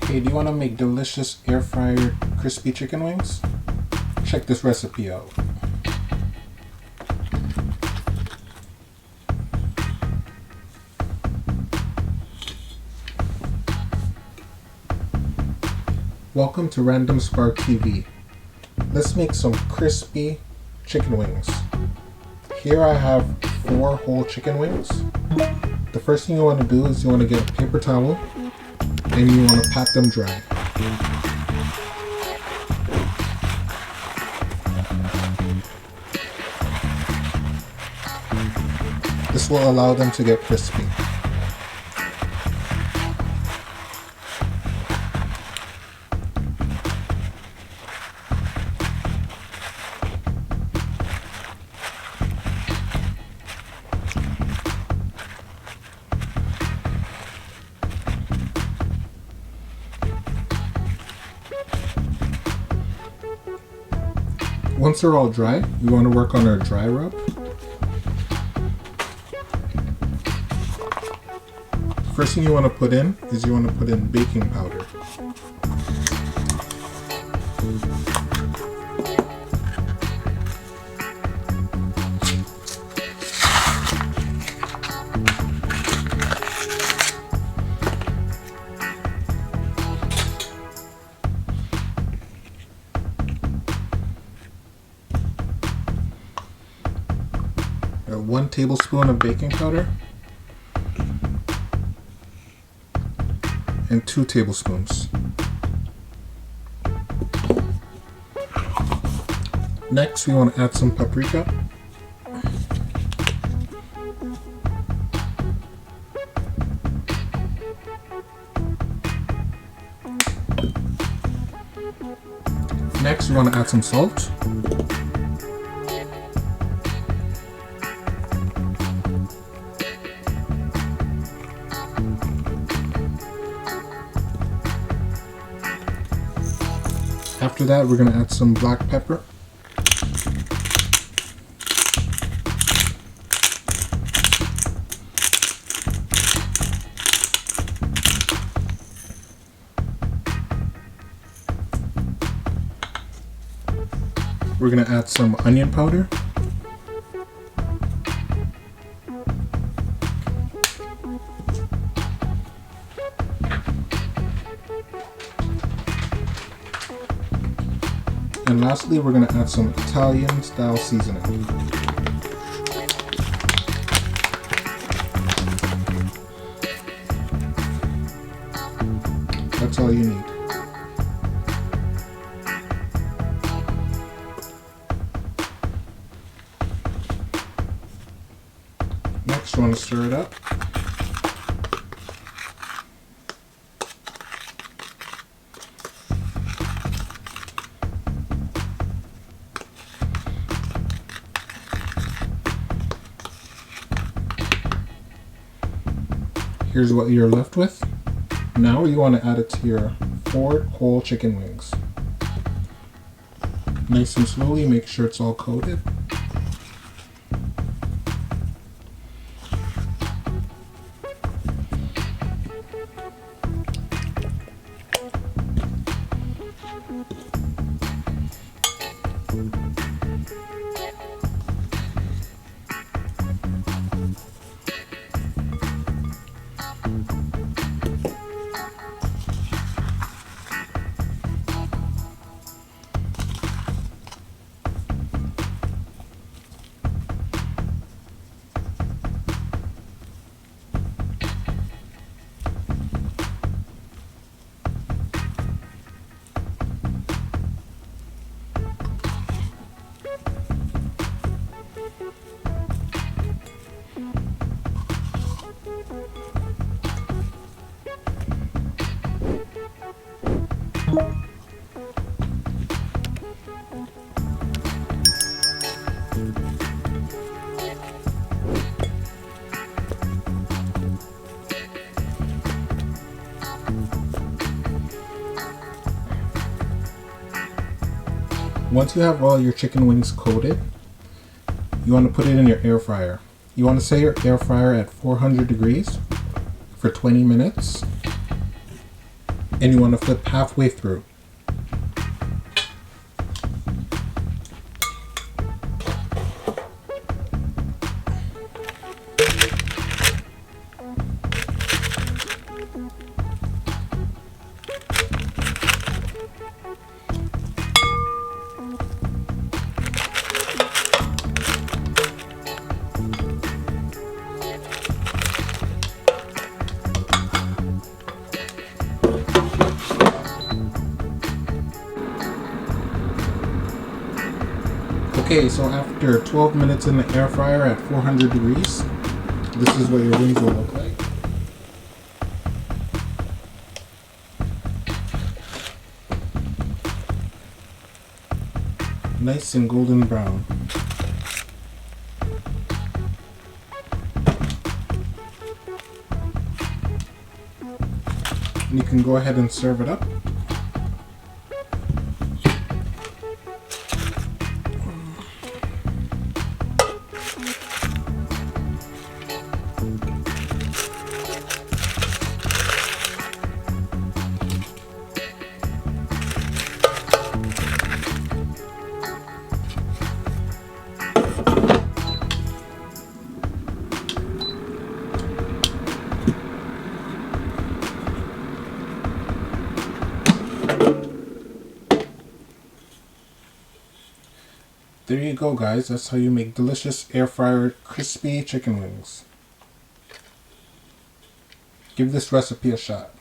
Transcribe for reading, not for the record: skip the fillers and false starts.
Hey, do you want to make delicious air fryer crispy chicken wings? Check this recipe out. Welcome to Random Spark TV. Let's make some crispy chicken wings. Here I have 4 whole chicken wings. The first thing you want to do is you want to get a paper towel and you want to pat them dry. This will allow them to get crispy. Once they're all dry, we want to work on our dry rub. First thing you want to put in is you want to put in baking powder. One tablespoon of baking powder and 2 tablespoons. Next, we want to add some paprika. Next, we want to add some salt. After that, we're going to add some black pepper. We're going to add some onion powder. And lastly, we're going to add some Italian style seasoning. That's all you need. Next, you want to stir it up. Here's what you're left with. Now you want to add it to your 4 whole chicken wings. Nice and slowly, make sure it's all coated. Once you have all your chicken wings coated, you want to put it in your air fryer. You want to set your air fryer at 400 degrees for 20 minutes. and you want to flip halfway through. Okay, so after 12 minutes in the air fryer at 400 degrees, this is what your wings will look like. Nice and golden brown. And you can go ahead and serve it up. There you go, guys. That's how you make delicious air fryer crispy chicken wings. Give this recipe a shot.